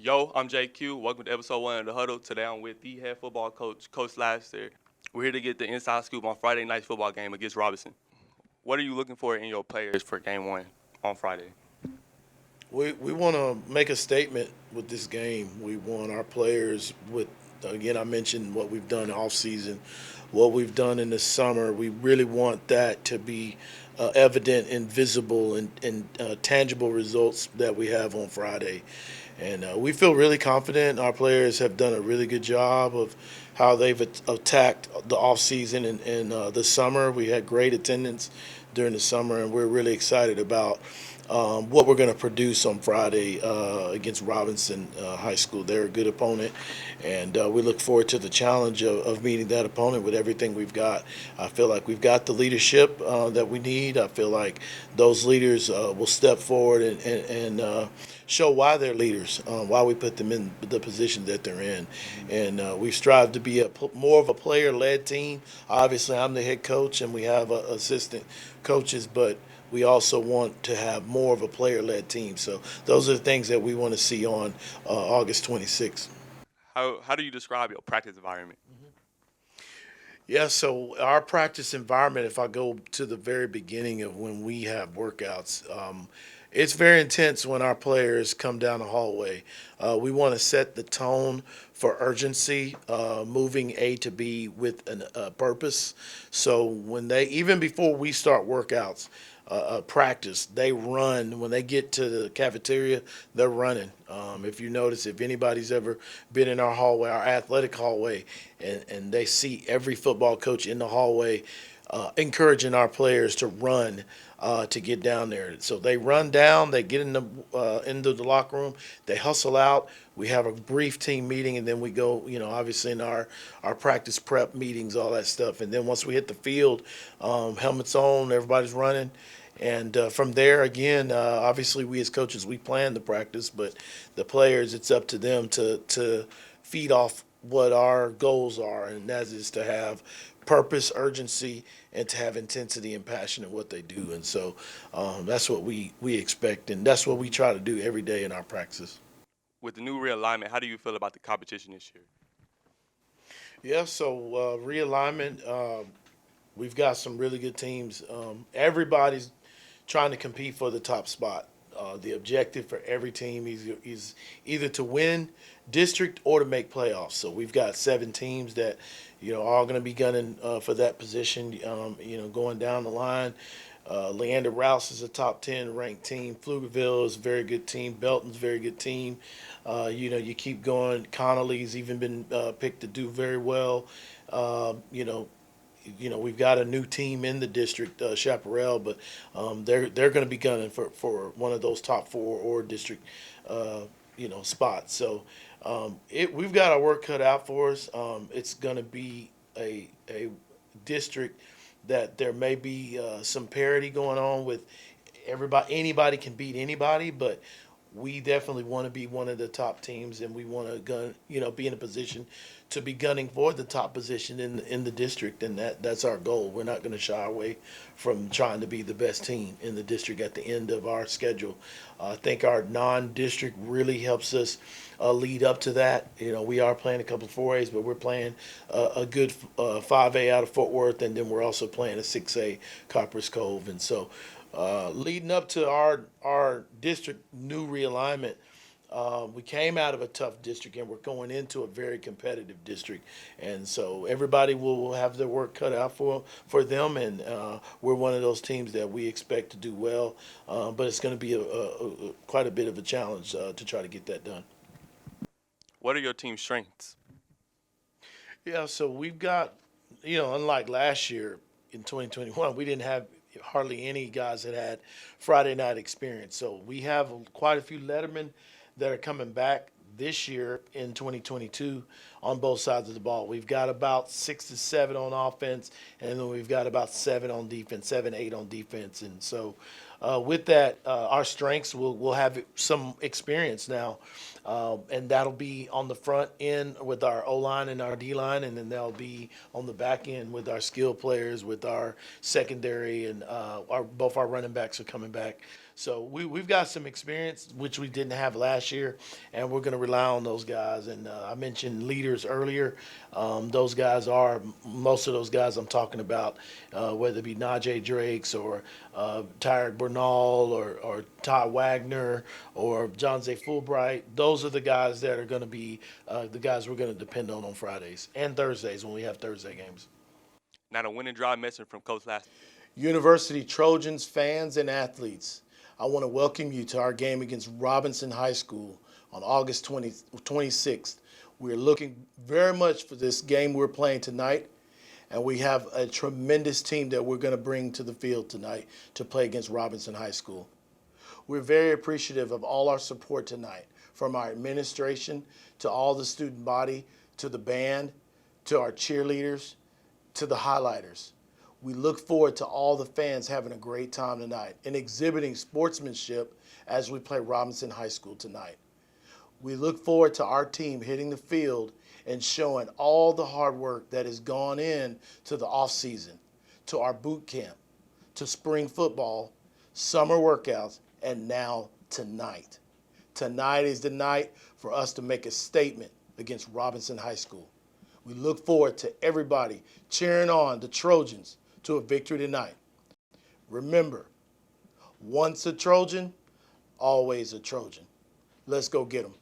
Yo, I'm JQ. Welcome to episode 1 of the Huddle. Today I'm with the head football coach, Coach Laster. We're here to get the inside scoop on Friday night's football game against Robinson. What are you looking for in your players for game 1 on Friday? We want to make a statement with this game. We want our players with again I mentioned what we've done off season, what we've done in the summer. We really want that to be evident and visible and tangible results that we have on Friday. And we feel really confident. Our players have done a really good job of how they've attacked the off season and the summer. We had great attendance during the summer, and we're really excited about what we're going to produce on Friday against Robinson High School. They're a good opponent, and we look forward to the challenge of meeting that opponent with everything we've got. I feel like we've got the leadership that we need. I feel like those leaders will step forward and show why they're leaders, why we put them in the position that they're in. And we strive to be more of a player-led team. Obviously, I'm the head coach, and we have assistant coaches, but we also want to have more of a player-led team. So those are the things that we want to see on August 26th. How do you describe your practice environment? Yeah, so our practice environment, if I go to the very beginning of when we have workouts, it's very intense when our players come down the hallway. We want to set the tone for urgency, moving A to B with a purpose. So when they, even before we start workouts, practice, they run. When they get to the cafeteria, they're running. If you notice, if anybody's ever been in our hallway, our athletic hallway, and they see every football coach in the hallway encouraging our players to run to get down there. So they run down, they get into the locker room, they hustle out. We have a brief team meeting, and then we go, obviously in our practice prep meetings, all that stuff. And then once we hit the field, helmets on, everybody's running. And from there, again, obviously we as coaches, we plan the practice, but the players, it's up to them to feed off what our goals are, and that is to have purpose, urgency, and to have intensity and passion in what they do. And so that's what we expect, and that's what we try to do every day in our practices. With the new realignment, how do you feel about the competition this year? Yeah, so realignment, we've got some really good teams. Everybody's trying to compete for the top spot. The objective for every team is either to win district or to make playoffs. So we've got 7 teams that, all going to be gunning for that position. Going down the line. Leander Rouse is a top 10 ranked team. Pflugerville is a very good team. Belton's a very good team. You keep going. Connolly's even been picked to do very well. We've got a new team in the district, Chaparral, but they're going to be gunning for one of those top 4 or district spots. So we've got our work cut out for us. It's going to be a district that there may be some parity going on with everybody. Anybody can beat anybody, but we definitely want to be one of the top teams, and we want to be in a position to be gunning for the top position in the district, and that's our goal. We're not going to shy away from trying to be the best team in the district at the end of our schedule. I think our non-district really helps us lead up to that. We are playing a couple of 4As, but we're playing a good 5A out of Fort Worth, and then we're also playing a 6A Coppers Cove, and so. Leading up to our district new realignment, we came out of a tough district and we're going into a very competitive district, and so everybody will have their work cut out for them, and we're one of those teams that we expect to do well, but it's going to be quite a bit of a challenge to try to get that done. What are your team's strengths? Yeah, so we've got, unlike last year in 2021, we didn't have hardly any guys that had Friday night experience. So we have quite a few Lettermen that are coming back this year in 2022 on both sides of the ball. We've got about 6 to 7 on offense, and then we've got about 7 on defense, 7, 8 on defense. And so with that, our strengths will have some experience now, and that'll be on the front end with our O line and our D line, and then that'll be on the back end with our skill players, with our secondary, and both our running backs are coming back. So we've got some experience, which we didn't have last year, and we're going to rely on those guys. And I mentioned leaders earlier. Those guys are, most of those guys I'm talking about, whether it be Najee Drakes or Tyreek Bernal or Ty Wagner or John Zay Fulbright. Those are the guys that are going to be the guys we're going to depend on Fridays and Thursdays when we have Thursday games. Now, the winning drive message from Coach Laster. University Trojans fans and athletes, I want to welcome you to our game against Robinson High School on August 26th. We're looking very much for this game we're playing tonight, and we have a tremendous team that we're going to bring to the field tonight to play against Robinson High School. We're very appreciative of all our support tonight, from our administration to all the student body, to the band, to our cheerleaders, to the highlighters. We look forward to all the fans having a great time tonight and exhibiting sportsmanship as we play Robinson High School tonight. We look forward to our team hitting the field and showing all the hard work that has gone in to the off season, to our boot camp, to spring football, summer workouts, and now tonight. Tonight is the night for us to make a statement against Robinson High School. We look forward to everybody cheering on the Trojans to a victory tonight. Remember, once a Trojan, always a Trojan. Let's go get them.